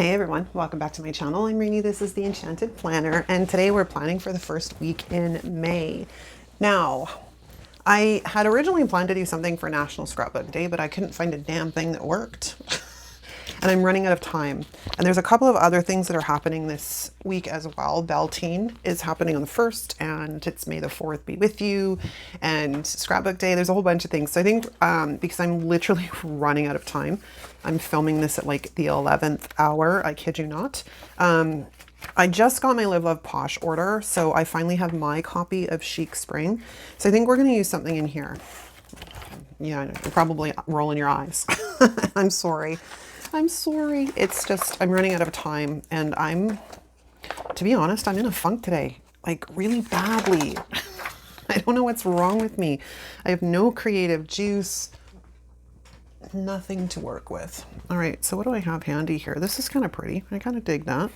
Hey everyone, welcome back to my channel. I'm Rainy, this is the Enchanted Planner, and today we're planning for the first week in May. Now, I had originally planned to do something for National Scrapbook Day, but I couldn't find a damn thing that worked. And I'm running out of time. And there's a couple of other things that are happening this week as well. Beltane is happening on the 1st, and it's May the 4th be with you, and Scrapbook Day. There's a whole bunch of things. So I think because I'm literally running out of time, I'm filming this at like the 11th hour. I kid you not. I just got my Live Love Posh order, so I finally have my copy of Chic Spring. So I think we're going to use something in here. Yeah, I know, you're probably rolling your eyes. I'm sorry. I'm sorry. It's just, I'm running out of time, and to be honest, I'm in a funk today, like really badly. I don't know what's wrong with me. I have no creative juice, nothing to work with. All right, so what do I have handy here? This is kind of pretty. I kind of dig that.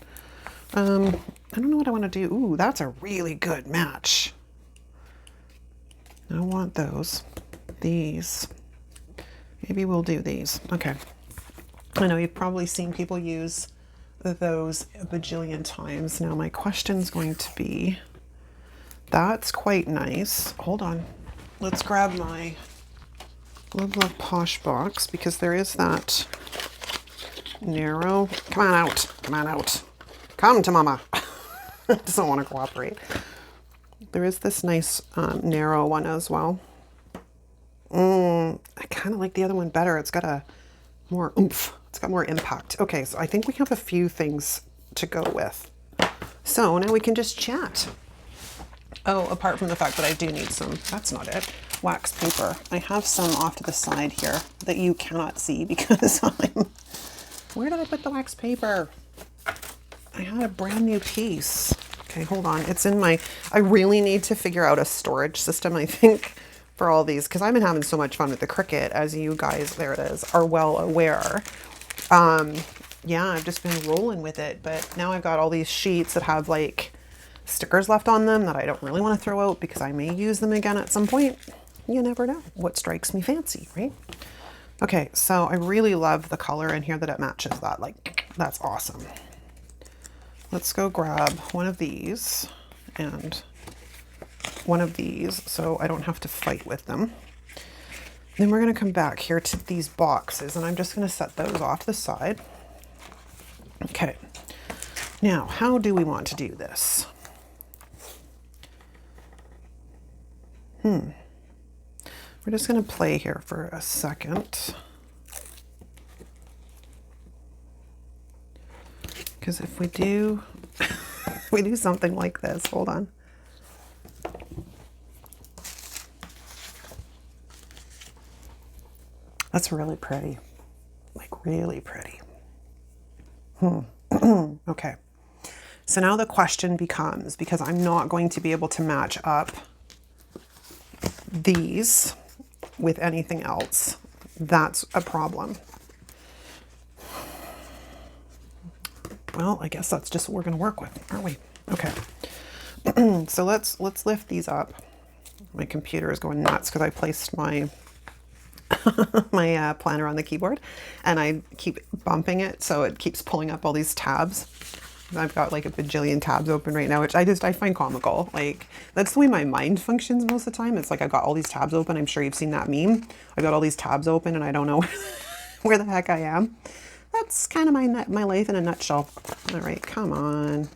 I don't know what I want to do. Ooh, that's a really good match. I want those. These. Maybe we'll do these. Okay. I know you've probably seen people use those a bajillion times. Now my question's going to be, that's quite nice. Hold on. Let's grab my Love Love Posh box, because there is that narrow. Come on out. Come on out. Come to mama. Doesn't want to cooperate. There is this nice narrow one as well. I kind of like the other one better. It's got a more oomph. It's got more impact. Okay, so I think we have a few things to go with. So now we can just chat. Oh, apart from the fact that I do need some, that's not it, wax paper. I have some off to the side here that you cannot see because where did I put the wax paper? I had a brand new piece. Okay, hold on. It's in I really need to figure out a storage system, I think, for all these, because I've been having so much fun with the Cricut, as you guys, there it is, are well aware. Yeah, I've just been rolling with it, but now I've got all these sheets that have like stickers left on them that I don't really want to throw out because I may use them again at some point. You never know what strikes me fancy, right? Okay, so I really love the color in here that it matches that. Like, that's awesome. Let's go grab one of these and one of these so I don't have to fight with them. Then we're going to come back here to these boxes, and I'm just going to set those off to the side. Okay, now how do we want to do this? We're just going to play here for a second. Because if we do, if we do something like this, hold on. That's really pretty, like really pretty. Okay, so now the question becomes, because I'm not going to be able to match up these with anything else, that's a problem. Well, I guess that's just what we're going to work with, aren't we? Okay, so let's lift these up. My computer is going nuts because I placed my my planner on the keyboard, and I keep bumping it, so it keeps pulling up all these tabs. I've got like a bajillion tabs open right now, which I find comical. Like, that's the way my mind functions most of the time. It's like I've got all these tabs open. I'm sure you've seen that meme. I've got all these tabs open and I don't know where the heck I am. That's kind of my life in a nutshell. All right, come on.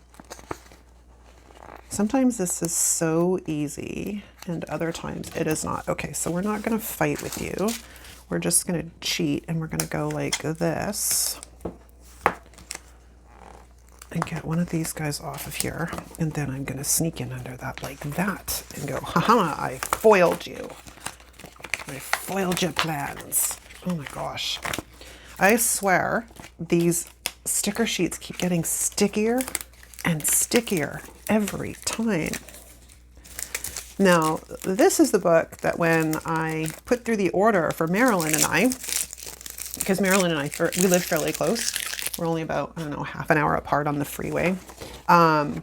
Sometimes this is so easy and other times it is not. Okay, so we're not going to fight with you. We're just going to cheat, and we're going to go like this and get one of these guys off of here. And then I'm going to sneak in under that like that and go, haha, I foiled you. I foiled your plans. Oh my gosh. I swear these sticker sheets keep getting stickier and stickier every time. Now, this is the book that when I put through the order for Marilyn and I, because Marilyn and I, we live fairly close. We're only about, I don't know, half an hour apart on the freeway. I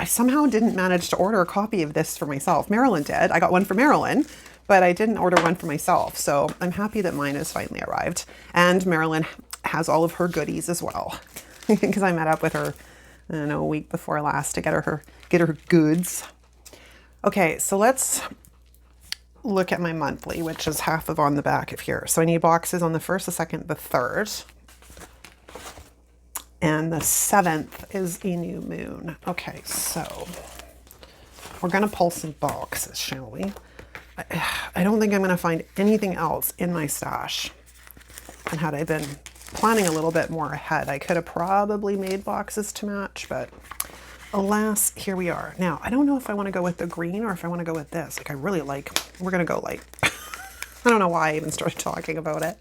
somehow didn't manage to order a copy of this for myself. Marilyn did. I got one for Marilyn, but I didn't order one for myself. So I'm happy that mine has finally arrived. And Marilyn has all of her goodies as well. because I met up with her, I don't know, a week before last to get her goods. Okay, so let's look at my monthly, which is half of on the back of here. So I need boxes on the 1st, the 2nd, the 3rd. And the 7th is a new moon. Okay, so we're going to pull some boxes, shall we? I don't think I'm going to find anything else in my stash. And had I been planning a little bit more ahead, I could have probably made boxes to match, but alas, here we are. Now, I don't know if I want to go with the green or if I want to go with this. Like, I really like, we're going to go light. I don't know why I even started talking about it.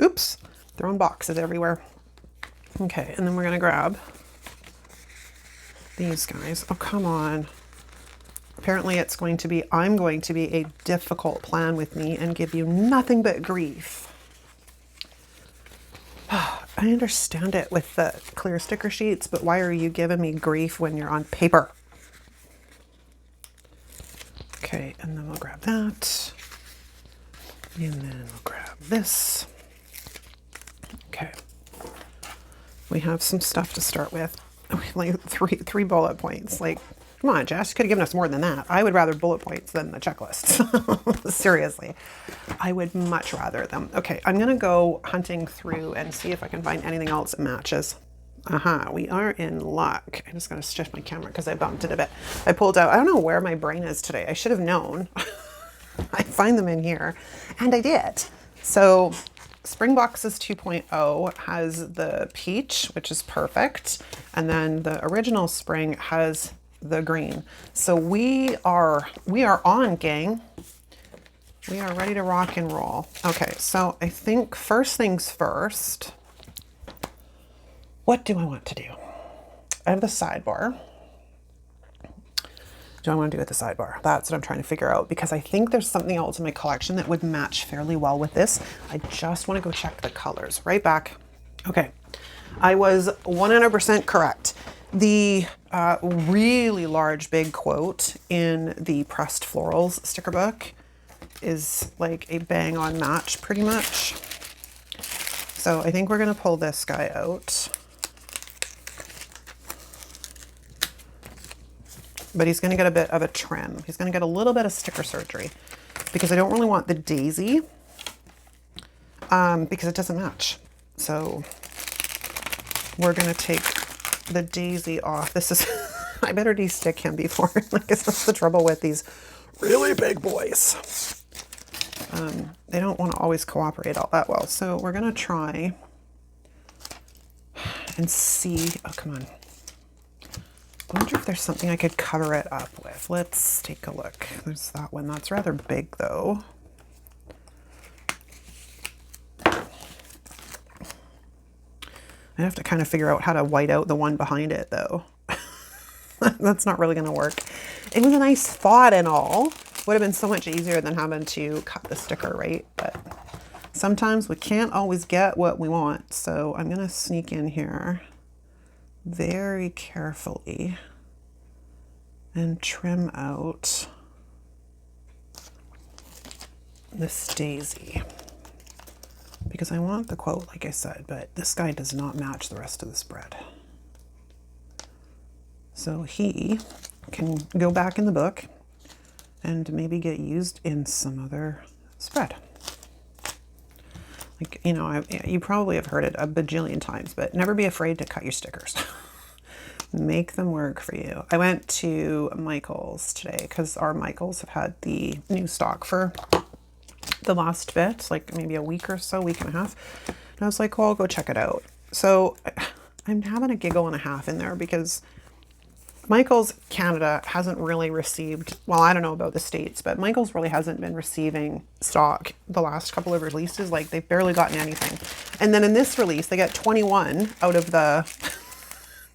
Oops, throwing boxes everywhere. Okay, and then we're going to grab these guys. Oh, come on. Apparently it's going to be, I'm going to be a difficult plan with me and give you nothing but grief. I understand it with the clear sticker sheets, but why are you giving me grief when you're on paper? Okay, and then we'll grab that. And then we'll grab this. Okay. We have some stuff to start with. Like three bullet points. Like, come on, Jess, you could have given us more than that. I would rather bullet points than the checklist. Seriously, I would much rather them. Okay, I'm gonna go hunting through and see if I can find anything else that matches. Aha, we are in luck. I'm just gonna shift my camera because I bumped it a bit. I pulled out, I don't know where my brain is today. I should have known. I find them in here, and I did. So Spring Boxes 2.0 has the peach, which is perfect. And then the original spring has the green. So we are on, gang. We are ready to rock and roll. Okay, so I think first things first, what do I want to do? I have the sidebar. Do I want to do with the sidebar? That's what I'm trying to figure out, because I think there's something else in my collection that would match fairly well with this. I just want to go check the colors. Right back. Okay, I was 100% correct. The really large big quote in the Pressed Florals sticker book is like a bang on match pretty much. So I think we're going to pull this guy out. But he's going to get a bit of a trim. He's going to get a little bit of sticker surgery because I don't really want the daisy because it doesn't match. So we're going to take the daisy off. This is, I better de-stick him before, like, that's the trouble with these really big boys. They don't want to always cooperate all that well. So we're going to try and see, oh, come on. I wonder if there's something I could cover it up with. Let's take a look. There's that one. That's rather big, though. I have to kind of figure out how to white out the one behind it, though. That's not really going to work. It was a nice thought and all. Would have been so much easier than having to cut the sticker, right? But sometimes we can't always get what we want. So I'm going to sneak in here very carefully and trim out this daisy because I want the quote, like I said, but this guy does not match the rest of the spread. So he can go back in the book and maybe get used in some other spread. Like, you know, you probably have heard it a bajillion times, but never be afraid to cut your stickers. Make them work for you. I went to Michael's today because our Michael's have had the new stock for the last bit, like maybe a week or so, week and a half. And I was like, well, I'll go check it out. So I'm having a giggle and a half in there because Michael's Canada hasn't really received, well, I don't know about the States, but Michael's really hasn't been receiving stock the last couple of releases. Like, they've barely gotten anything. And then in this release, they get 21 out of the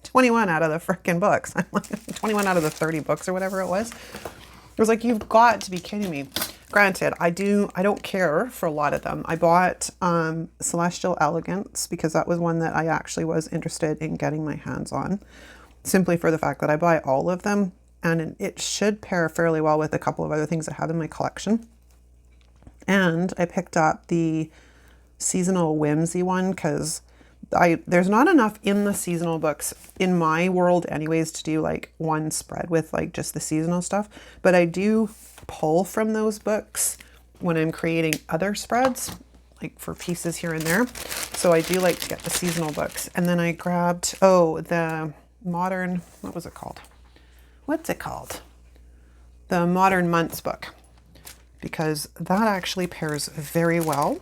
21 out of the freaking books. I'm like, 21 out of the 30 books or whatever it was. It was like, you've got to be kidding me. Granted, I don't care for a lot of them. I bought Celestial Elegance because that was one that I actually was interested in getting my hands on, simply for the fact that I buy all of them and it should pair fairly well with a couple of other things I have in my collection. And I picked up the Seasonal Whimsy one because there's not enough in the seasonal books in my world anyways to do like one spread with like just the seasonal stuff, but I do pull from those books when I'm creating other spreads, like for pieces here and there. So I do like to get the seasonal books. And then I grabbed, the modern, what was it called? What's it called? The Modern Months book, because that actually pairs very well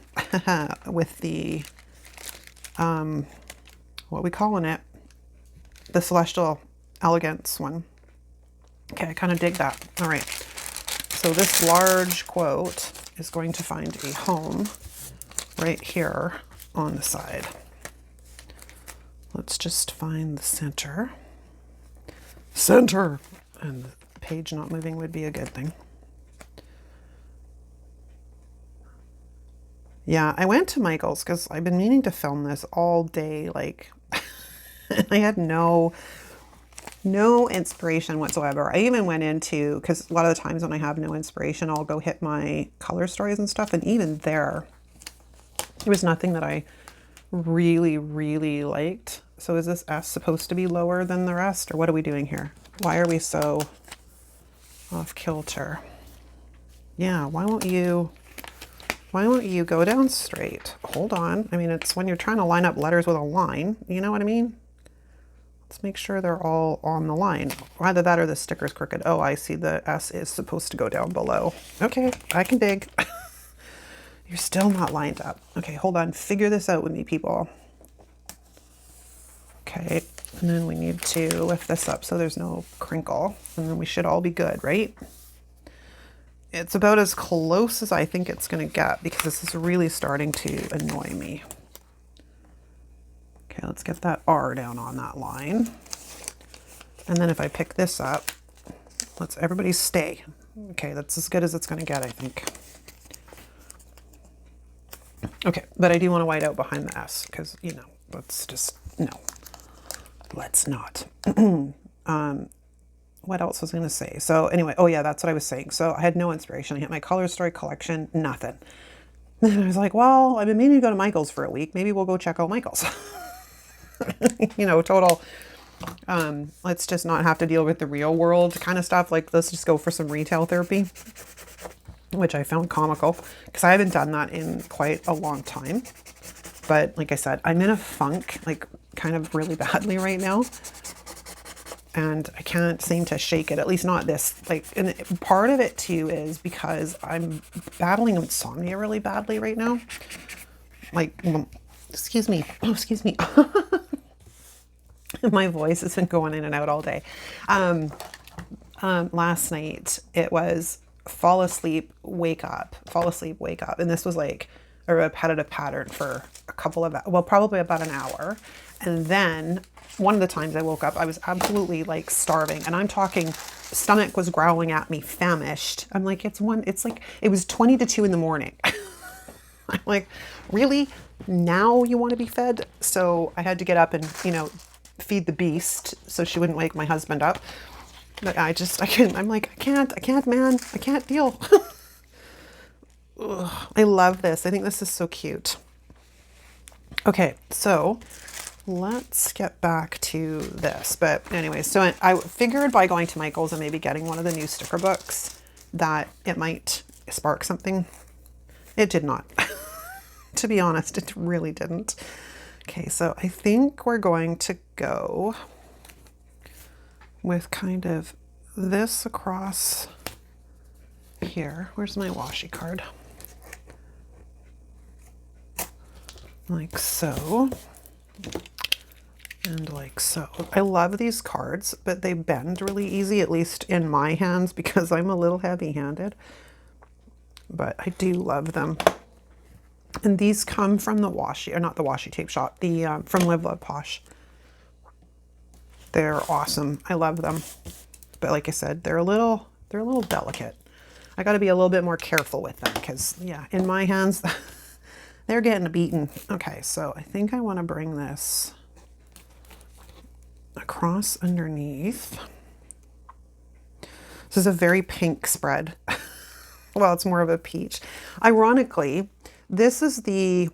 with the, what we calling it? The Celestial Elegance one. Okay, I kind of dig that. All right. So this large quote is going to find a home right here on the side. Let's just find the center. Center! And the page not moving would be a good thing. Yeah, I went to Michael's because I've been meaning to film this all day. Like, I had no inspiration whatsoever. I even went into, because a lot of the times when I have no inspiration, I'll go hit my color stories and stuff. And even there was nothing that I really, really liked. So is this S supposed to be lower than the rest, or what are we doing here? Why are we so off kilter? Yeah, why won't you go down straight? Hold on. I mean, it's when you're trying to line up letters with a line, you know what I mean? Let's make sure they're all on the line. Either that or the sticker's crooked. Oh, I see, the S is supposed to go down below. Okay, I can dig. You're still not lined up. Okay, hold on. Figure this out with me, people. Okay, and then we need to lift this up so there's no crinkle. And then we should all be good, right? It's about as close as I think it's going to get because this is really starting to annoy me. Okay, let's get that R down on that line. And then if I pick this up, let's everybody stay. Okay, that's as good as it's going to get, I think. Okay, but I do want to white out behind the S because, you know, let's just, no, let's not. What else was I going to say? So anyway, oh yeah, that's what I was saying. So I had no inspiration. I hit my color story collection, nothing. And I was like, well, I've been meaning to go to Michael's for a week. Maybe we'll go check out Michael's. You know, total, let's just not have to deal with the real world kind of stuff. Like, let's just go for some retail therapy, which I found comical because I haven't done that in quite a long time. But like I said, I'm in a funk, like kind of really badly right now. And I can't seem to shake it, at least not this. Like, and part of it too is because I'm battling insomnia really badly right now. Like, excuse me, oh, excuse me. My voice has been going in and out all day. Last night it was fall asleep, wake up, fall asleep, wake up. And this was like a repetitive pattern for a couple of, well, probably about an hour. And then one of the times I woke up, I was absolutely like starving, and I'm talking stomach was growling at me, famished. I'm like, it was 20 to 2 in the morning. I'm like, really? Now you want to be fed? So I had to get up and, you know, feed the beast so she wouldn't wake my husband up. But I couldn't, I'm like, I can't, man, I can't deal. Ugh, I love this. I think this is so cute. Okay, so let's get back to this. But anyway, so I figured by going to Michael's and maybe getting one of the new sticker books that it might spark something. It did not. To be honest, it really didn't. Okay, so I think we're going to go with kind of this across here. Where's my washi card? Like so. And like so. I love these cards, but they bend really easy, at least in my hands, because I'm a little heavy-handed. But I do love them. And these come from the Washi, or not the Washi tape shop, the from Live Love Posh. They're awesome. I love them. But like I said, they're a little delicate. I got to be a little bit more careful with them because, yeah, in my hands, they're getting beaten. Okay, so I think I want to bring this across underneath. This is a very pink spread. Well, it's more of a peach. Ironically, this is the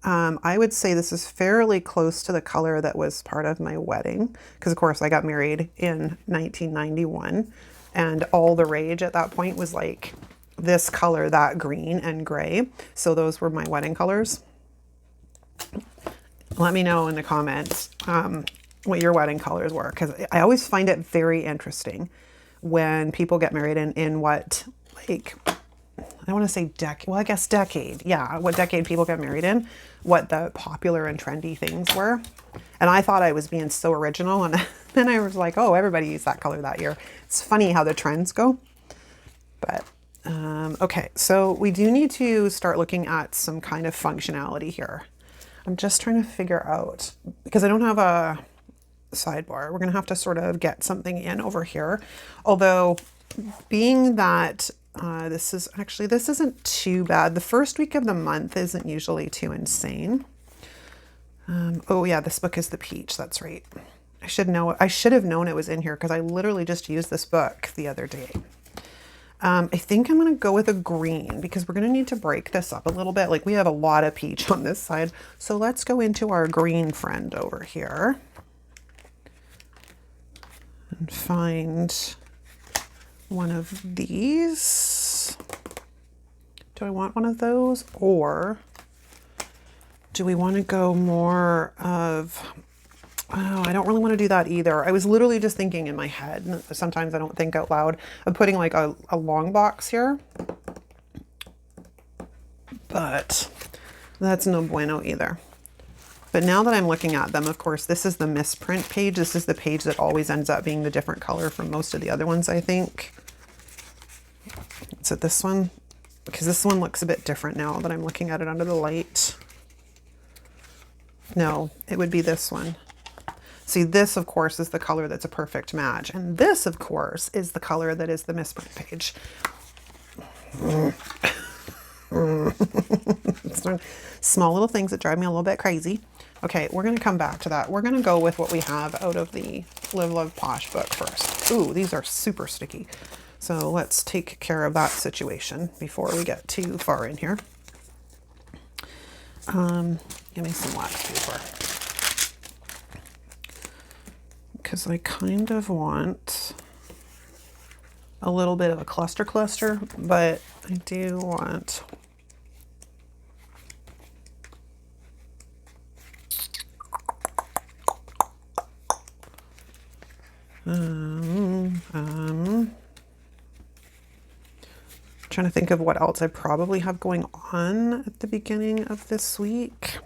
I would say this is fairly close to the color that was part of my wedding, because of course I got married in 1991 and all the rage at that point was like this color, that green and gray. So those were my wedding colors. Let me know in the comments what your wedding colors were, because I always find it very interesting when people get married in what, like, I don't want to say decade, well, I guess decade. Yeah, what decade people get married in, what the popular and trendy things were. And I thought I was being so original. And then I was like, oh, everybody used that color that year. It's funny how the trends go. But, okay, so we do need to start looking at some kind of functionality here. I'm just trying to figure out, because I don't have a sidebar, we're going to have to sort of get something in over here. Although, being that this isn't too bad. The first week of the month isn't usually too insane. Oh yeah, this book is the peach. That's right. I should have known it was in here because I literally just used this book the other day. I think I'm going to go with a green because we're going to need to break this up a little bit. Like we have a lot of peach on this side. So let's go into our green friend over here and find one of these. Do I want one of those, or do we want to go more of, oh, I don't really want to do that either. I was literally just thinking in my head, sometimes I don't think out loud, of putting like a long box here, but that's no bueno either. But now that I'm looking at them, of course, this is the misprint page. This is the page that always ends up being the different color from most of the other ones, I think. Is it this one? Because this one looks a bit different now that I'm looking at it under the light. No, it would be this one. See, this, of course, is the color that's a perfect match. And this, of course, is the color that is the misprint page. Small little things that drive me a little bit crazy. Okay, we're going to come back to that. We're going to go with what we have out of the Live Love Posh book first. Ooh, these are super sticky. So let's take care of that situation before we get too far in here. Give me some wax paper. Because I kind of want a little bit of a cluster, but I do want trying to think of what else I probably have going on at the beginning of this week.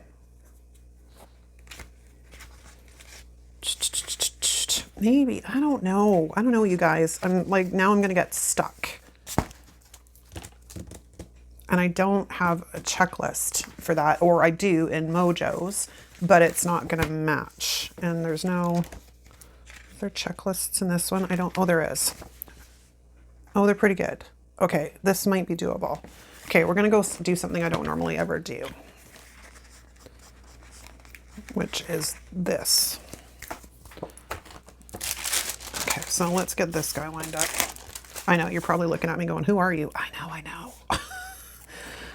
Maybe, I don't know, you guys. I'm like, now I'm gonna get stuck. And I don't have a checklist for that, or I do in Mojo's, but it's not gonna match. And there's no, are there checklists in this one? Oh, there is. Oh, they're pretty good. Okay, this might be doable. Okay, we're gonna go do something I don't normally ever do, which is this. Okay, so let's get this guy lined up. I know, you're probably looking at me going, who are you? I know.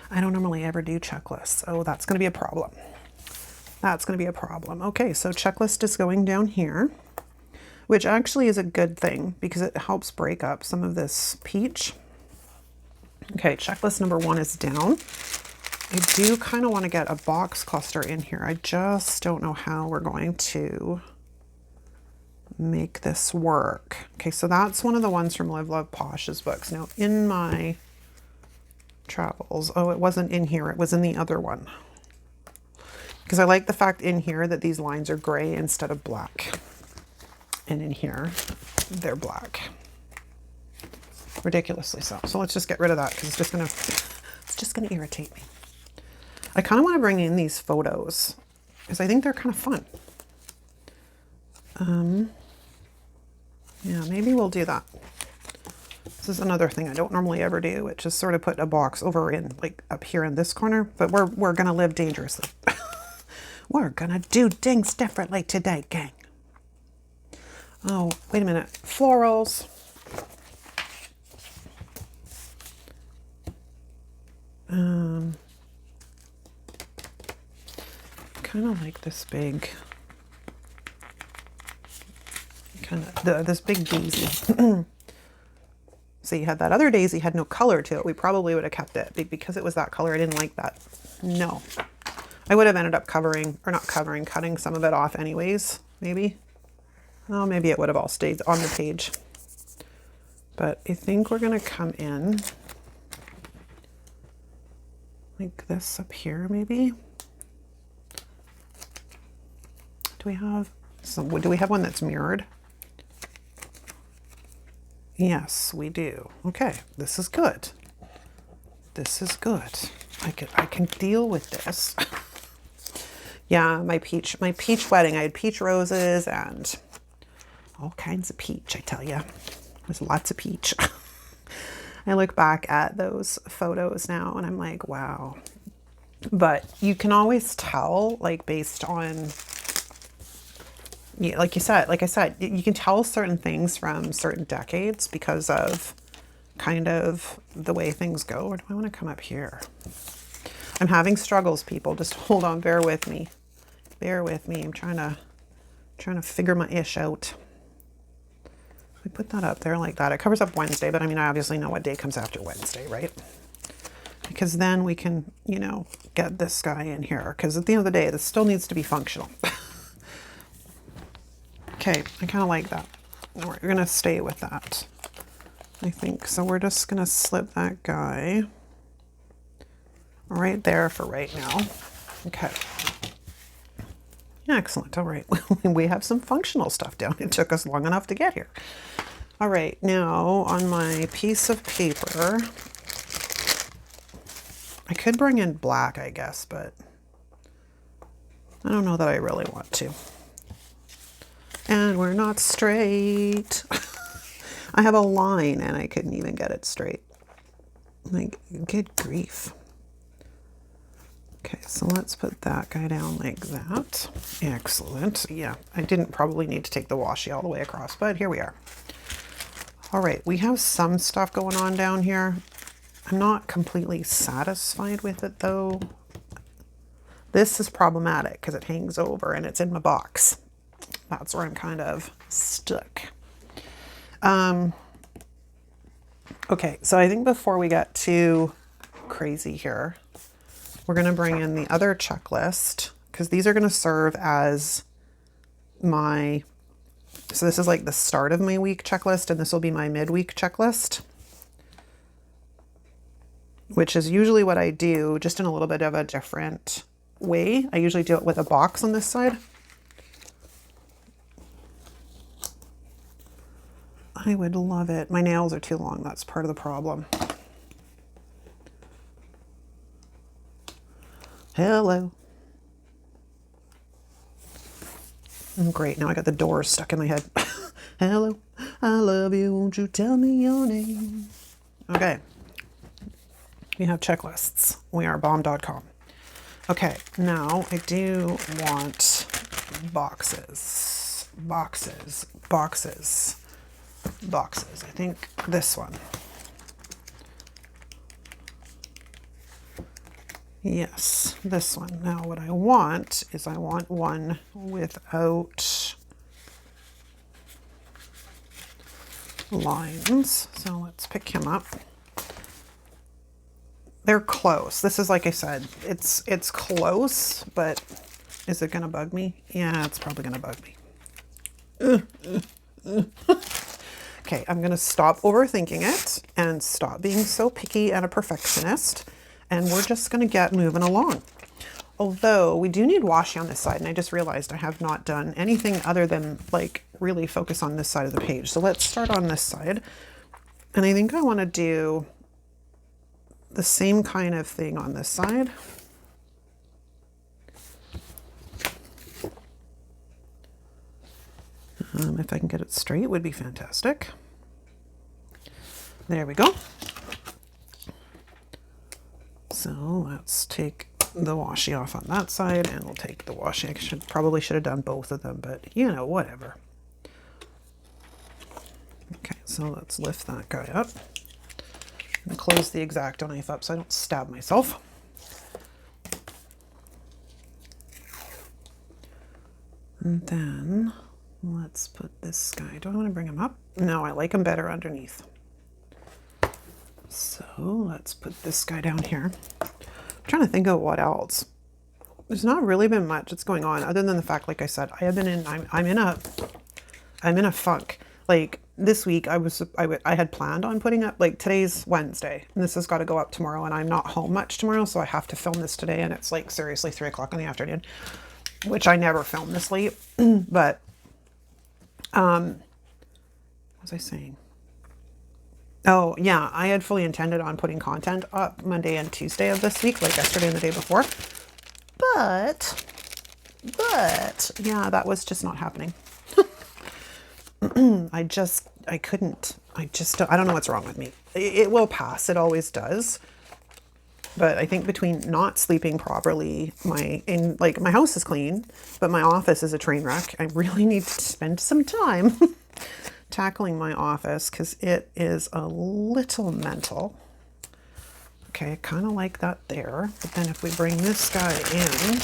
I don't normally ever do checklists. Oh, that's gonna be a problem. That's gonna be a problem. Okay, so checklist is going down here, which actually is a good thing because it helps break up some of this peach. Okay, checklist number 1 is down. I do kind of want to get a box cluster in here. I just don't know how we're going to make this work. Okay, so that's one of the ones from Live Love Posh's books. Now, in my travels, oh, it wasn't in here. It was in the other one. Because I like the fact in here that these lines are gray instead of black. And in here, they're black. Ridiculously so. So let's just get rid of that because it's just gonna irritate me. I kind of want to bring in these photos because I think they're kind of fun. Yeah, maybe we'll do that. This is another thing I don't normally ever do, which is sort of put a box over in like up here in this corner, but we're gonna live dangerously. We're gonna do things differently today, gang. Oh, wait a minute. Florals. kind of like this big, this big daisy. So you had that other daisy had no color to it. We probably would have kept it, but because it was that color, I didn't like that. No, I would have ended up covering, or not covering, cutting some of it off anyways, maybe. Oh, maybe it would have all stayed on the page. But I think we're gonna come in like this up here, maybe. Do we have some, do we have one that's mirrored? Yes, we do. Okay, this is good. This is good. I can deal with this. Yeah, my peach wedding. I had peach roses and all kinds of peach, I tell you. There's lots of peach. I look back at those photos now and I'm like, wow. But you can always tell, like, based on, yeah, like I said, you can tell certain things from certain decades because of kind of the way things go. Or do I want to come up here? I'm having struggles, people. Just hold on, bear with me. Bear with me. I'm trying to figure my ish out. We put that up there like that. It covers up Wednesday, but I mean, I obviously know what day comes after Wednesday, right? Because then we can, you know, get this guy in here. Because at the end of the day, this still needs to be functional. Okay, I kind of like that. We're going to stay with that, I think. So we're just going to slip that guy right there for right now. Okay. Excellent. All right. We have some functional stuff down. It took us long enough to get here. All right. Now on my piece of paper, I could bring in black, I guess, but I don't know that I really want to. And we're not straight. I have a line and I couldn't even get it straight. Like, good grief. Okay, so let's put that guy down like that. Excellent. Yeah, I didn't probably need to take the washi all the way across, but here we are. All right, we have some stuff going on down here. I'm not completely satisfied with it though. This is problematic because it hangs over and it's in my box. That's where I'm kind of stuck. Okay, so I think before we get too crazy here, we're going to bring in the other checklist because these are going to serve as my, so this is like the start of my week checklist and this will be my midweek checklist, which is usually what I do, just in a little bit of a different way. I usually do it with a box on this side. I would love it. My nails are too long. That's part of the problem. Hello. Great. Now I got the doors stuck in my head. Hello. I love you. Won't you tell me your name? Okay. We have checklists. We are bomb.com. Okay. Now I do want boxes. Boxes. Boxes. Boxes. I think this one. Yes, this one. Now what I want is I want one without lines. So let's pick him up. They're close. This is, like I said, it's close, but is it gonna bug me? Yeah, it's probably gonna bug me. Okay, I'm going to stop overthinking it and stop being so picky and a perfectionist. And we're just going to get moving along. Although we do need washi on this side. And I just realized I have not done anything other than like really focus on this side of the page. So let's start on this side. And I think I want to do the same kind of thing on this side. If I can get it straight, would be fantastic. There we go. So let's take the washi off on that side, and we'll take the washi. I probably should have done both of them, but you know, whatever. Okay, so let's lift that guy up and close the X-Acto knife up so I don't stab myself. And then let's put this guy. Do I want to bring him up? No, I like him better underneath. So let's put this guy down here. I'm trying to think of what else. There's not really been much that's going on other than the fact, like I said, I have been in, I'm in a funk. Like this week I had planned on putting up, like today's Wednesday and this has got to go up tomorrow and I'm not home much tomorrow. So I have to film this today and it's like seriously 3 o'clock in the afternoon, which I never film this late. But, what was I saying? Oh yeah, I had fully intended on putting content up Monday and Tuesday of this week, like yesterday and the day before. But yeah, that was just not happening. I don't know what's wrong with me. It will pass. It always does. But I think between not sleeping properly, my house is clean, but my office is a train wreck. I really need to spend some time tackling my office because it is a little mental. Okay, I kind of like that there. But then if we bring this guy in,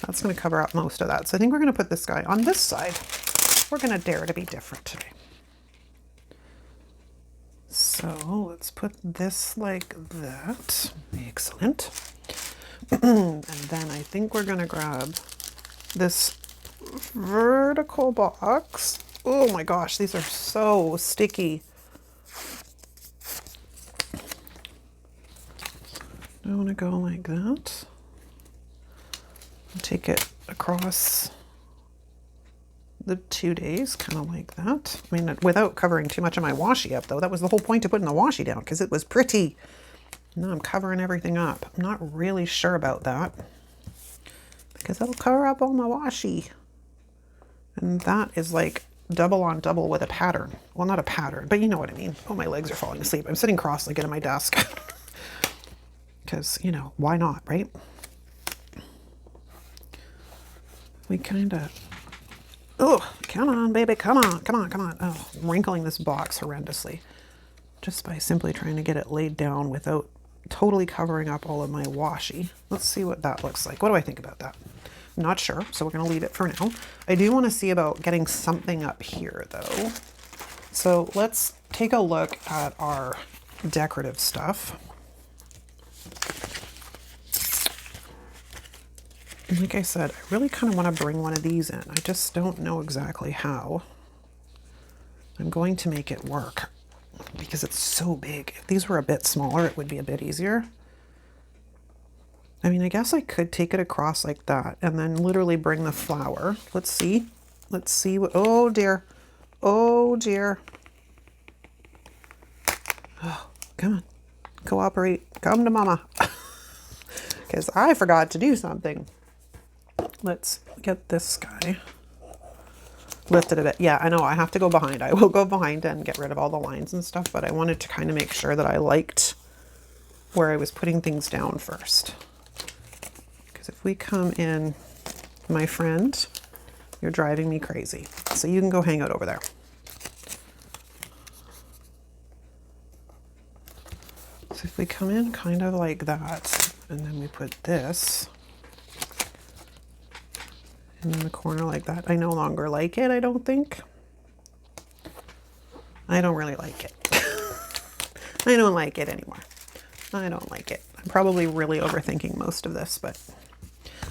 that's going to cover up most of that. So I think we're going to put this guy on this side. We're going to dare to be different today. So let's put this like that. Excellent. And then I think we're going to grab this vertical box. Oh my gosh, these are so sticky. I want to go like that. Take it across the 2 days, kind of like that. I mean, without covering too much of my washi up, though. That was the whole point of putting the washi down, because it was pretty. Now I'm covering everything up. I'm not really sure about that, because that'll cover up all my washi. And that is like double on double with a pattern. Well, not a pattern, but you know what I mean. Oh, my legs are falling asleep. I'm sitting cross-legged at my desk. Because, you know, why not, right? We kind of... Oh, come on, baby. Come on, come on, come on. Oh, I'm wrinkling this box horrendously. Just by simply trying to get it laid down without totally covering up all of my washi. Let's see what that looks like. What do I think about that? I'm not sure, so we're going to leave it for now. I do want to see about getting something up here, though. So let's take a look at our decorative stuff. Like I said, I really kind of want to bring one of these in. I just don't know exactly how I'm going to make it work because it's so big. If these were a bit smaller, it would be a bit easier. I mean, I guess I could take it across like that and then literally bring the flower. Let's see. Let's see what, oh dear. Oh dear. Oh, come on. Cooperate. Come to mama. Because I forgot to do something. Let's get this guy lifted a bit. Yeah, I know I have to go behind. I will go behind and get rid of all the lines and stuff, but I wanted to kind of make sure that I liked where I was putting things down first. Because if we come in, my friend, you're driving me crazy. So you can go hang out over there. So if we come in kind of like that, and then we put this in the corner like that. I no longer like it, I don't think. I don't really like it. I don't like it anymore. I don't like it. I'm probably really overthinking most of this, but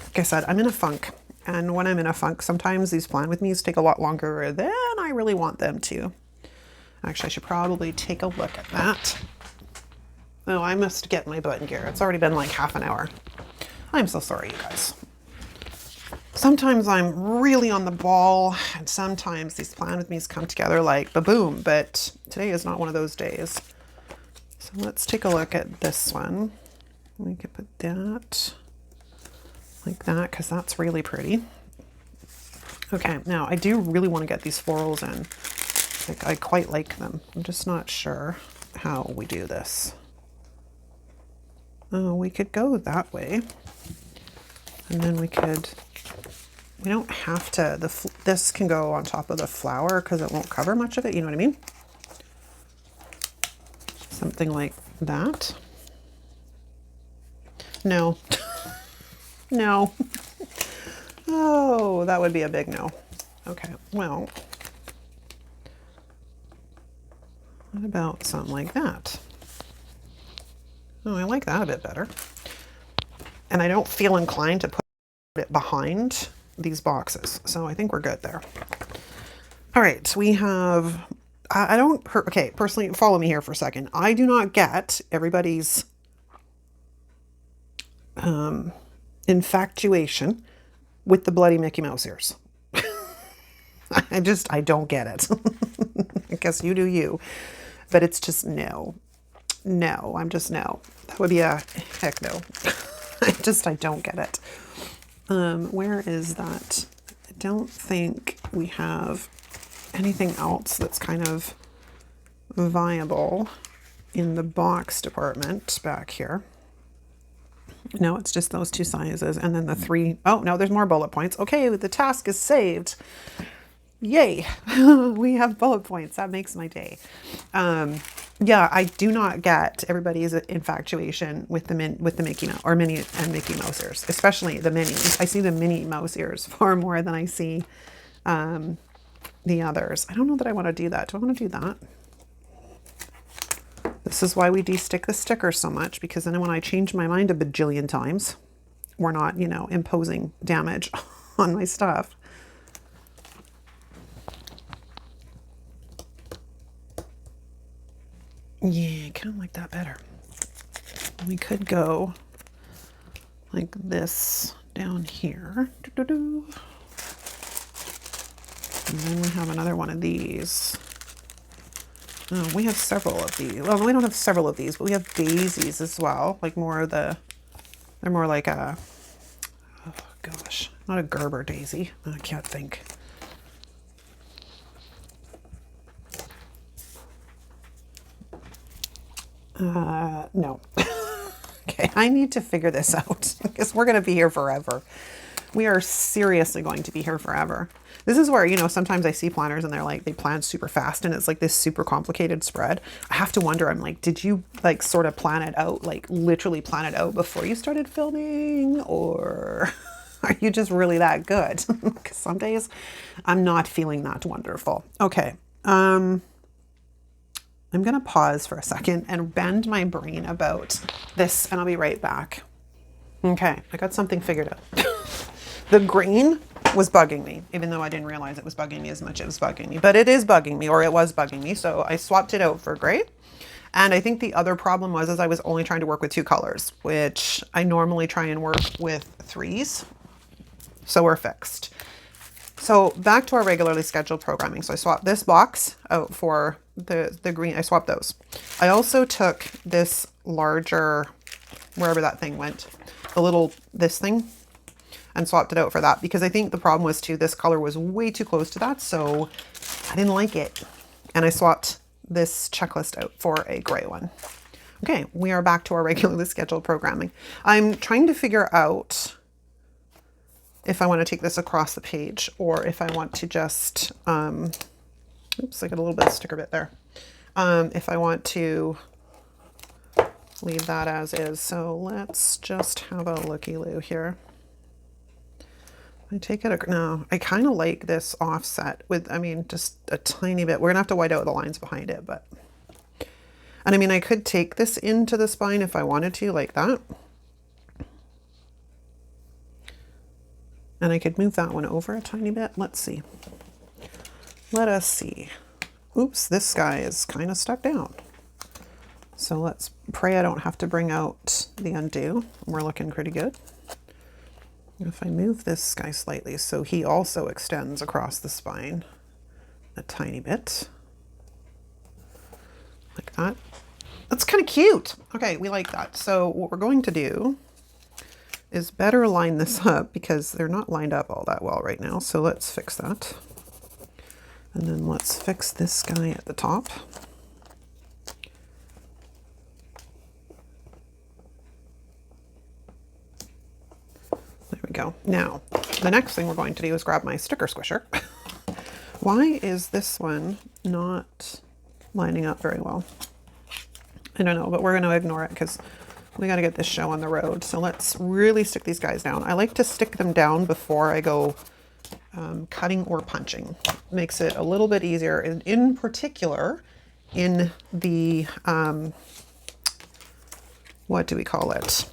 like I said, I'm in a funk. And when I'm in a funk, sometimes these plan with me's take a lot longer than I really want them to. Actually, I should probably take a look at that. Oh, I must get my button gear. It's already been like half an hour. I'm so sorry, you guys. Sometimes I'm really on the ball, and sometimes these plan with me's come together like ba-boom, but today is not one of those days. So let's take a look at this one. We could put that like that, because that's really pretty. Okay, now I do really want to get these florals in. Like, I quite like them. I'm just not sure how we do this. Oh, we could go that way. And then we don't have to, this can go on top of the flower because it won't cover much of it, you know what I mean? Something like that. No. No. Oh, that would be a big no. Okay, well, what about something like that? Oh, I like that a bit better. And I don't feel inclined to put it behind these boxes. So I think we're good there. All right, we have, I don't, okay, personally, follow me here for a second. I do not get everybody's infatuation with the bloody Mickey Mouse ears. I don't get it. I guess you do you, but it's just no. No, I'm just no. That would be a heck no. I don't get it. Where is that? I don't think we have anything else that's kind of viable in the box department back here. No, it's just those two sizes. And then the three, oh no, there's more bullet points. Okay, the task is saved. Yay. We have bullet points. That makes my day. Yeah, I do not get everybody's infatuation with the Mickey Mouse or Minnie and Mickey Mouse ears, especially the minis. I see the Minnie Mouse ears far more than I see the others. I don't know that I want to do that. Do I want to do that? This is why we de-stick the sticker so much, because then when I change my mind a bajillion times, we're not, you know, imposing damage on my stuff. Yeah, kind of like that better. We could go like this down here. And then we have another one of these. Oh, we have several of these. Well, we don't have several of these, but we have daisies as well. Like more of the, they're more like a, oh gosh, not a Gerber daisy. I can't think. No. Okay, I need to figure this out because we're going to be here forever. We are seriously going to be here forever. This is where, you know, sometimes I see planners and they're like, they plan super fast and it's like this super complicated spread. I have to wonder, I'm like, did you like sort of plan it out, like literally plan it out before you started filming, or are you just really that good? Because some days I'm not feeling that wonderful. Okay. I'm going to pause for a second and bend my brain about this and I'll be right back. Okay, I got something figured out. The green was bugging me, even though I didn't realize it was bugging me as much as it was bugging me, but it is bugging me, or it was bugging me. So I swapped it out for gray. And I think the other problem was, is I was only trying to work with 2 colors, which I normally try and work with 3s. So we're fixed. So back to our regularly scheduled programming. So I swapped this box out for the green. I swapped those. I also took this larger, wherever that thing went, this thing, and swapped it out for that, because I think the problem was too, this color was way too close to that. So I didn't like it. And I swapped this checklist out for a gray one. Okay, we are back to our regularly scheduled programming. I'm trying to figure out if I want to take this across the page or if I want to just, oops, I got a little bit of sticker bit there. If I want to leave that as is. So let's just have a looky-loo here. I take it, no, I kind of like this offset with, I mean, just a tiny bit. We're gonna have to white out the lines behind it, but, and I mean, I could take this into the spine if I wanted to, like that. And I could move that one over a tiny bit. Let's see. Let us see. Oops, this guy is kind of stuck down. So let's pray I don't have to bring out the undo. We're looking pretty good. If I move this guy slightly, so he also extends across the spine a tiny bit. Like that. That's kind of cute. Okay, we like that. So what we're going to do is better line this up because they're not lined up all that well right now. So let's fix that. And then let's fix this guy at the top. There we go. Now, the next thing we're going to do is grab my sticker squisher. Why is this one not lining up very well? I don't know, but we're going to ignore it because we got to get this show on the road. So let's really stick these guys down. I like to stick them down before I go cutting or punching. Makes it a little bit easier. And in particular, in the, what do we call it?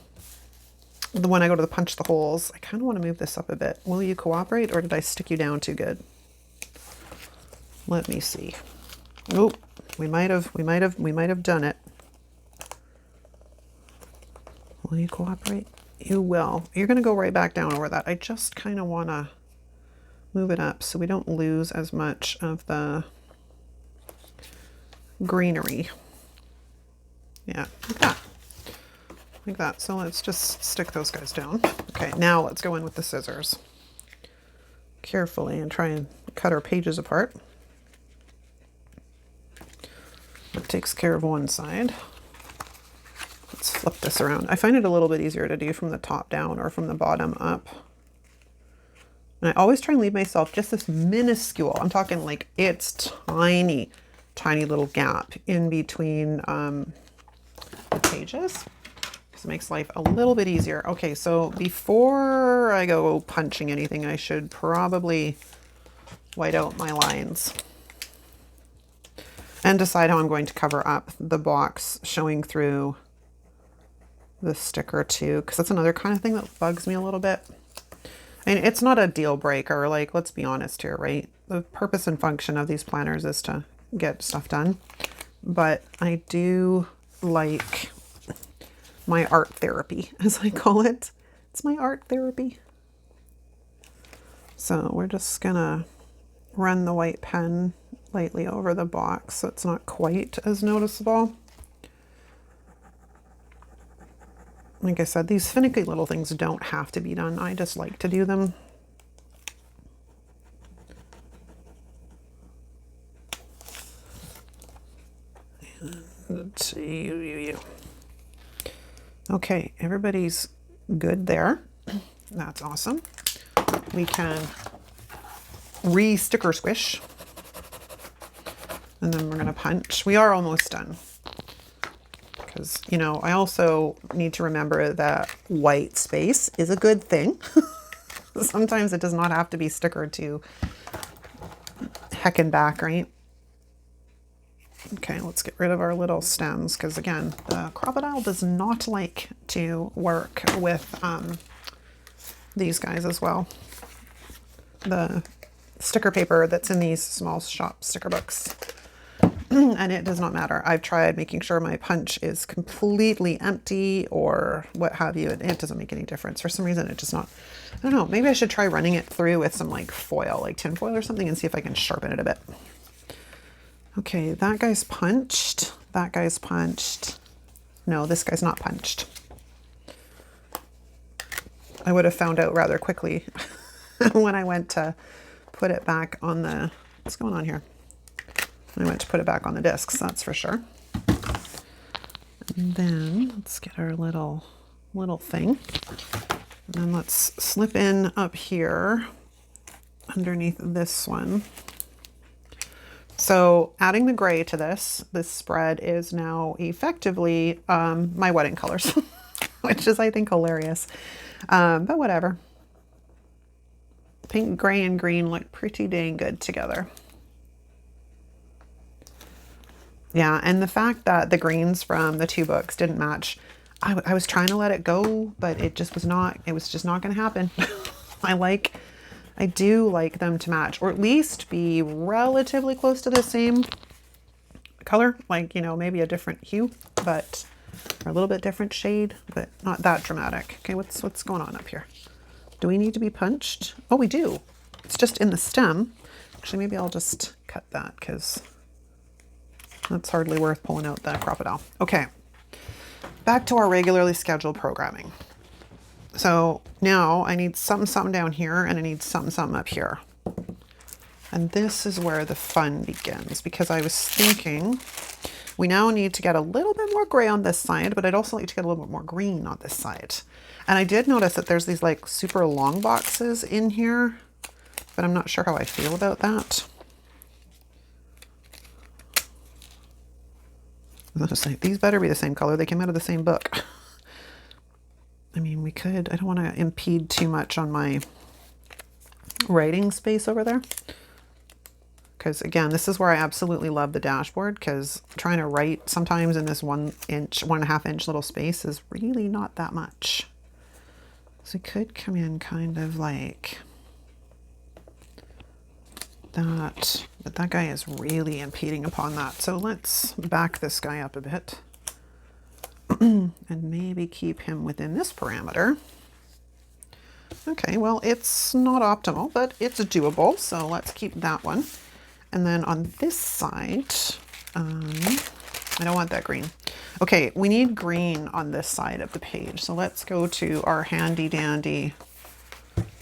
When I go to punch the holes, I kind of want to move this up a bit. Will you cooperate, or did I stick you down too good? Let me see. Oh, we might have done it. Will you cooperate? You will. You're going to go right back down over that. I just kind of want to move it up so we don't lose as much of the greenery. Yeah, like that. Like that. So let's just stick those guys down. Okay, now let's go in with the scissors carefully and try and cut our pages apart. That takes care of one side. Let's flip this around. I find it a little bit easier to do from the top down or from the bottom up. And I always try and leave myself just this minuscule, I'm talking like it's tiny, tiny little gap in between the pages. Because it makes life a little bit easier. Okay, so before I go punching anything, I should probably white out my lines and decide how I'm going to cover up the box showing through the sticker too, because that's another kind of thing that bugs me a little bit. I mean, it's not a deal breaker, like, let's be honest here, right? The purpose and function of these planners is to get stuff done, but I do like my art therapy, as I call it. It's my art therapy. So we're just gonna run the white pen lightly over the box so it's not quite as noticeable. Like I said, these finicky little things don't have to be done. I just like to do them. Let's see. Okay, everybody's good there. That's awesome. We can re-sticker squish. And then we're going to punch. We are almost done. Because, you know, I also need to remember that white space is a good thing. Sometimes it does not have to be stickered to heck and back, right? Okay, let's get rid of our little stems, because again, the crocodile does not like to work with these guys as well. The sticker paper that's in these small shop sticker books. And it does not matter. I've tried making sure my punch is completely empty or what have you. It doesn't make any difference. For some reason, it just not, I don't know. Maybe I should try running it through with some like foil, like tin foil or something, and see if I can sharpen it a bit. Okay, that guy's punched. That guy's punched. No, this guy's not punched. I would have found out rather quickly when I went to put it back on the, what's going on here? I went to put it back on the discs, that's for sure. And then let's get our little thing. And then let's slip in up here underneath this one. So adding the gray to this spread is now effectively my wedding colors, which is, I think, hilarious. But whatever. Pink, gray, and green look pretty dang good together. Yeah, and the fact that the greens from the two books didn't match, I was trying to let it go, but it just was not, it was just not going to happen. I do like them to match, or at least be relatively close to the same color, like, you know, maybe a different hue, but, or a little bit different shade, but not that dramatic. Okay, what's going on up here? Do we need to be punched? Oh, we do. It's just in the stem. Actually, maybe I'll just cut that, because that's hardly worth pulling out that crocodile. Okay, back to our regularly scheduled programming. So now I need something down here, and I need something up here. And this is where the fun begins, because I was thinking we now need to get a little bit more gray on this side, but I'd also like to get a little bit more green on this side. And I did notice that there's these like super long boxes in here, but I'm not sure how I feel about that. I was gonna say, these better be the same color. They came out of the same book. I mean, we could, I don't want to impede too much on my writing space over there. Because again, this is where I absolutely love the dashboard, because trying to write sometimes in this 1 inch, 1.5 inch little space is really not that much. So we could come in kind of like that, but that guy is really impeding upon that. So let's back this guy up a bit and maybe keep him within this parameter. Okay, well, it's not optimal, but it's doable. So let's keep that one. And then on this side, I don't want that green. Okay, we need green on this side of the page. So let's go to our handy dandy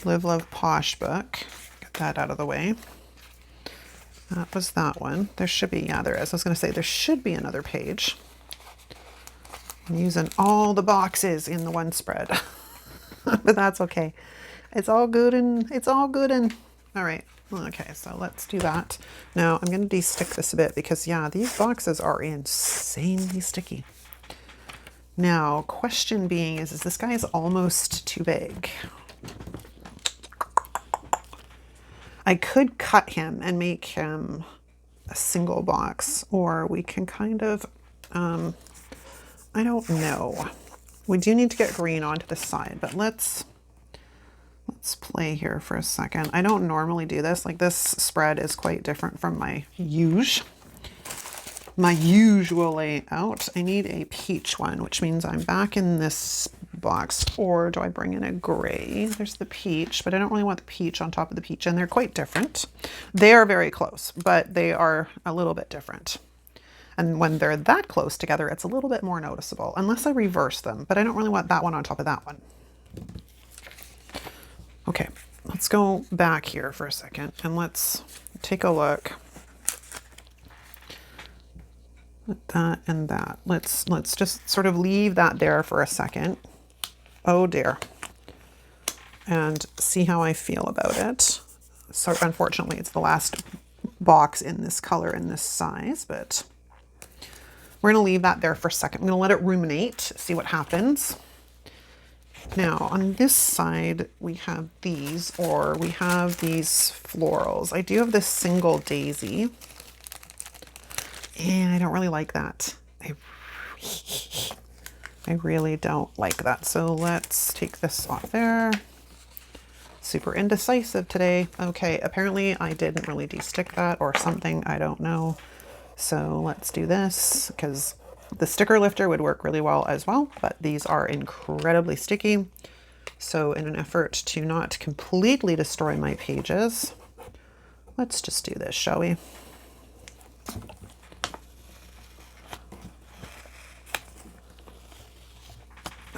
Live Love Posh book. Get that out of the way. That was that one. There should be, yeah, there is. I was going to say there should be another page. I'm using all the boxes in the one spread, but that's okay. It's all good and it's all good and all right. Okay, so let's do that. Now I'm going to de-stick this a bit because yeah, these boxes are insanely sticky. Now, question being is this guy is almost too big. I could cut him and make him a single box, or we can kind of, I don't know. We do need to get green onto the side, but let's play here for a second. I don't normally do this. Like, this spread is quite different from my usual layout. I need a peach one, which means I'm back in this box. Or do I bring in a gray? There's the peach, but I don't really want the peach on top of the peach, and they're quite different. They are very close, but they are a little bit different. And when they're that close together, it's a little bit more noticeable, unless I reverse them, but I don't really want that one on top of that one. Okay, let's go back here for a second and let's take a look at that and that. Let's just sort of leave that there for a second. Oh dear. And see how I feel about it. So unfortunately, it's the last box in this color and this size, but we're going to leave that there for a second. I'm going to let it ruminate, see what happens. Now on this side, we have these, or we have these florals. I do have this single daisy, and I don't really like that. I really don't like that. So let's take this off there. Super indecisive today. Okay, apparently I didn't really de-stick that or something. I don't know. So let's do this, because the sticker lifter would work really well as well, but these are incredibly sticky. So in an effort to not completely destroy my pages, let's just do this, shall we?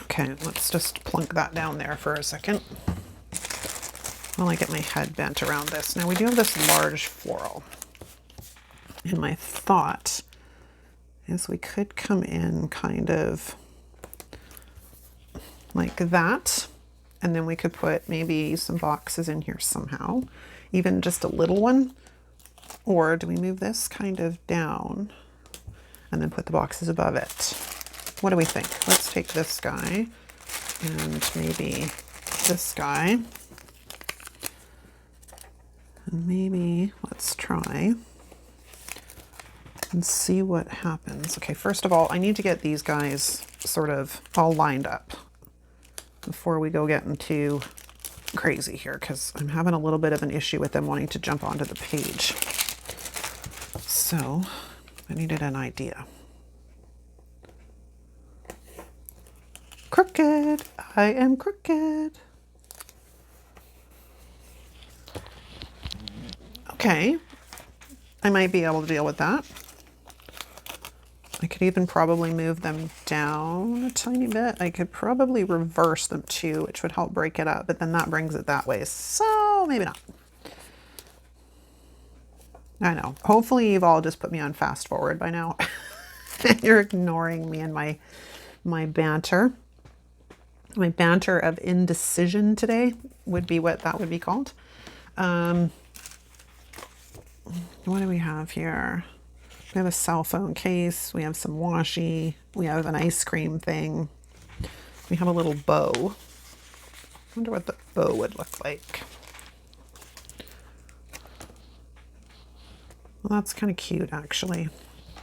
Okay, let's just plunk that down there for a second while I get my head bent around this. Now we do have this large floral, and my thought is we could come in kind of like that, and then we could put maybe some boxes in here somehow, even just a little one. Or do we move this kind of down and then put the boxes above it? What do we think? Let's take this guy and maybe this guy, and maybe let's try and see what happens. Okay, first of all, I need to get these guys sort of all lined up before we go getting too crazy here, because I'm having a little bit of an issue with them wanting to jump onto the page. So I needed an idea. Crooked. I am crooked. Okay, I might be able to deal with that. I could even probably move them down a tiny bit. I could probably reverse them too, which would help break it up, but then that brings it that way. So maybe not. I know. Hopefully you've all just put me on fast forward by now. You're ignoring me and my banter. My banter of indecision today would be what that would be called. What do we have here? We have a cell phone case. We have some washi. We have an ice cream thing. We have a little bow. I wonder what the bow would look like. Well, that's kind of cute, actually.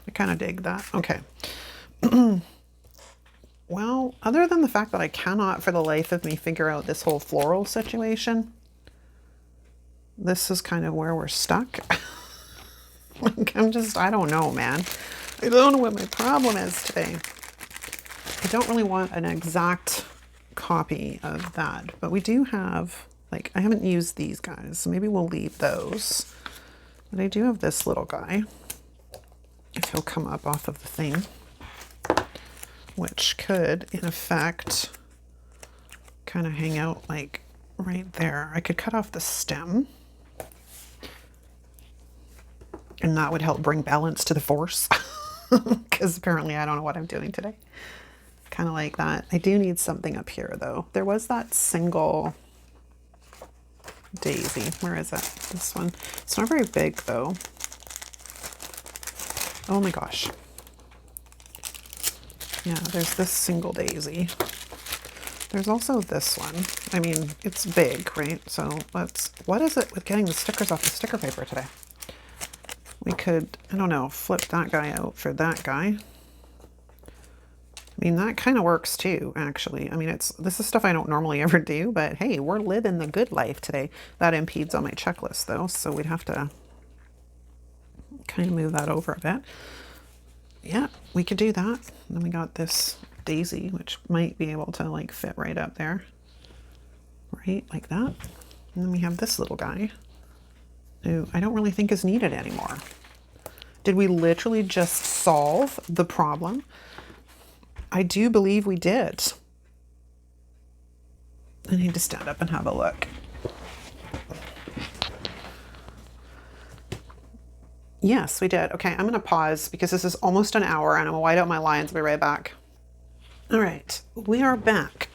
I kind of dig that. Okay. Well, other than the fact that I cannot for the life of me figure out this whole floral situation, this is kind of where we're stuck. Like, I don't know, man. I don't know what my problem is today. I don't really want an exact copy of that, but we do have, like, I haven't used these guys, so maybe we'll leave those. But I do have this little guy, if he'll come up off of the thing, which could, in effect, kind of hang out like right there. I could cut off the stem, and that would help bring balance to the force, because apparently I don't know what I'm doing today. Kind of like that. I do need something up here, though. There was that single daisy. Where is it? This one. It's not very big, though. Oh my gosh. Yeah, there's this single daisy. There's also this one. I mean, it's big, right? So let's, what is it with getting the stickers off the sticker paper today? We could, I don't know, flip that guy out for that guy. I mean, that kind of works too, actually. I mean, this is stuff I don't normally ever do, but hey, we're living the good life today. That impedes on my checklist though, so we'd have to kind of move that over a bit. Yeah, we could do that. And then we got this daisy, which might be able to like fit right up there. Right, like that. And then we have this little guy, who I don't really think is needed anymore. Did we literally just solve the problem? I do believe we did. I need to stand up and have a look. Yes, we did. Okay, I'm going to pause because this is almost an hour and I'm going to white out my lines. I'll be right back. All right, we are back.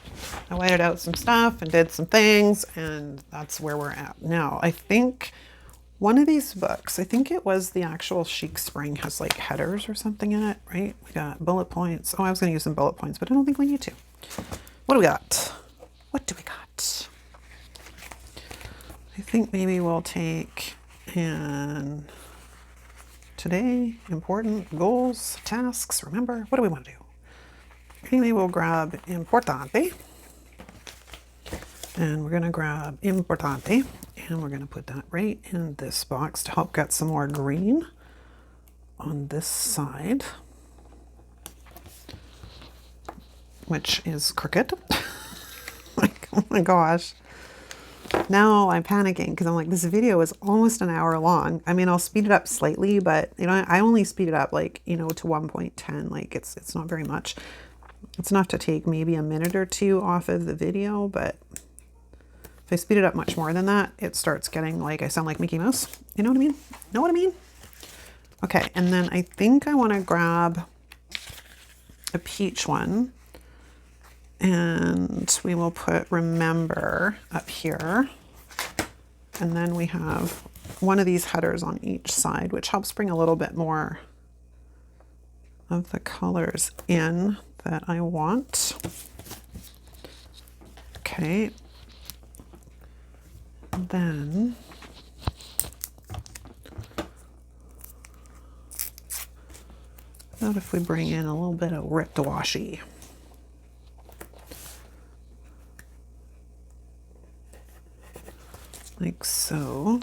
I whited out some stuff and did some things, and that's where we're at now. I think one of these books, I think it was the actual Chic Spring, has like headers or something in it, right? We got bullet points. Oh, I was going to use some bullet points, but I don't think we need to. What do we got? What do we got? I think maybe we'll take and today, important goals, tasks, remember, what do we want to do? Maybe we'll grab importante, and we're going to grab importante, and we're going to put that right in this box to help get some more green on this side, which is crooked. Like, oh my gosh. Now I'm panicking because I'm like, this video is almost an hour long. I mean, I'll speed it up slightly, but you know, I only speed it up like, you know, to 1.10. Like it's not very much. It's enough to take maybe a minute or two off of the video, but if I speed it up much more than that, it starts getting like, I sound like Mickey Mouse. You know what I mean? Know what I mean? Okay, and then I think I want to grab a peach one. And we will put remember up here. And then we have one of these headers on each side, which helps bring a little bit more of the colors in that I want. Okay. And then what if we bring in a little bit of ripped washi? Like so,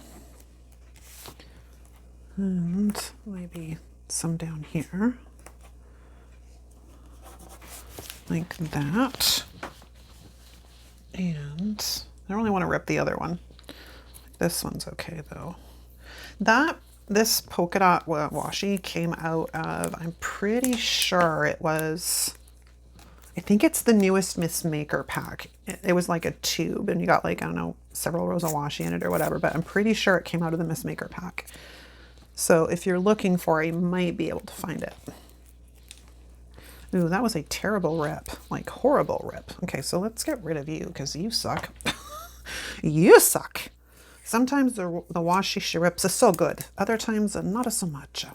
and maybe some down here, like that, and I don't really want to rip the other one. This one's okay though. This polka dot washi came out of, I'm pretty sure it was, I think it's the newest Miss Maker pack. It was like a tube and you got like, I don't know, several rows of washi in it or whatever, but I'm pretty sure it came out of the Miss Maker pack. So if you're looking for it, you might be able to find it. Ooh, that was a terrible rip, like horrible rip. Okay, so let's get rid of you because you suck. You suck. Sometimes the washi she rips is so good. Other times, not so much.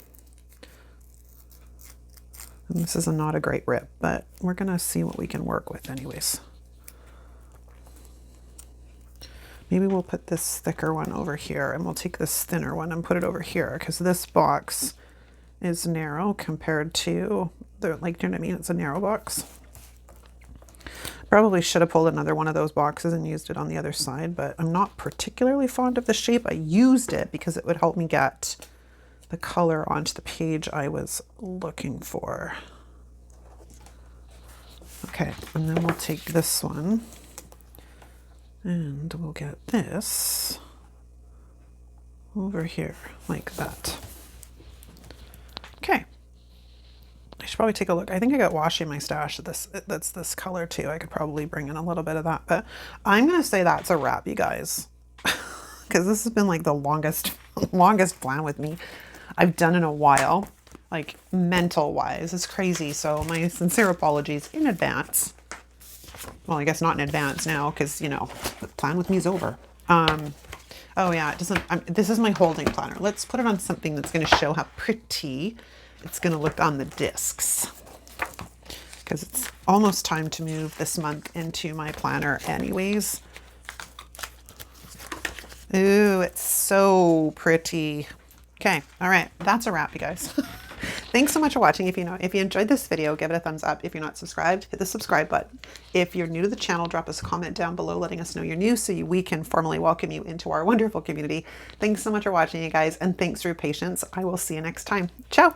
And this is not a great rip, but we're gonna see what we can work with anyways. Maybe we'll put this thicker one over here, and we'll take this thinner one and put it over here, because this box is narrow compared to the, like, you know what I mean? It's a narrow box. Probably should have pulled another one of those boxes and used it on the other side, but I'm not particularly fond of the shape. I used it because it would help me get the color onto the page I was looking for. Okay, and then we'll take this one and we'll get this over here like that. Okay. I should probably take a look. I think I got washi in my stash that's this color too. I could probably bring in a little bit of that, but I'm gonna say that's a wrap, you guys, because this has been like the longest plan with me I've done in a while, like mental wise. It's crazy. So my sincere apologies in advance. Well, I guess not in advance now, because you know the plan with me is over. Oh yeah, it doesn't. This is my holding planner. Let's put it on something that's going to show how pretty it's going to look on the discs, because it's almost time to move this month into my planner anyways. Ooh, it's so pretty. Okay, all right, that's a wrap, you guys. Thanks so much for watching. If you enjoyed this video, give it a thumbs up. If you're not subscribed, hit the subscribe button. If you're new to the channel, drop us a comment down below letting us know you're new, so we can formally welcome you into our wonderful community. Thanks so much for watching, you guys, and thanks for your patience. I will see you next time. Ciao.